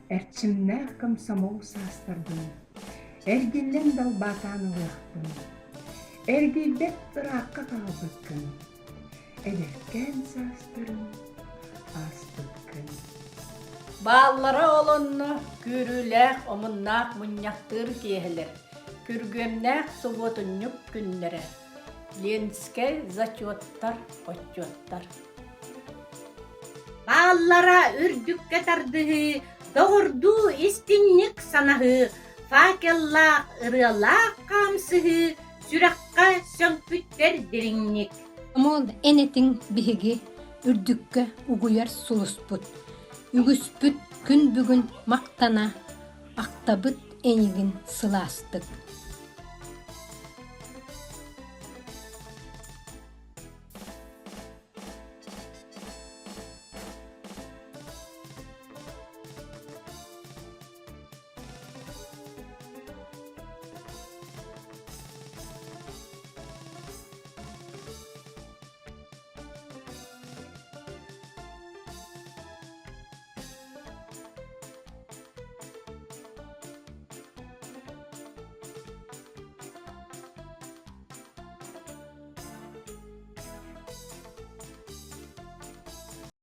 Әрчімнәқ комсомол састырдым. Әргеллен далбатан ұлықтым. Әргелбет тұраққа қалбықкын. Әдеркен састырым, астықкын. Баллара олонну күрүләк омуннақ мұнняқтыр кейхілер. Күргөмнәк суботуннюк күннері. Ленскай зачеттар, отчеттар. Баллара үрдүкке тардыһы, доғырду истинник санаһы, факеллаақ ырыалаақ қамсыһы, сүраққа сөңпүттер диринник. Мол энетин биһиги үрдүккө угуяр сулуспут. Үгүспүт күн бүгүн мактана, актабыт энигин сыластык.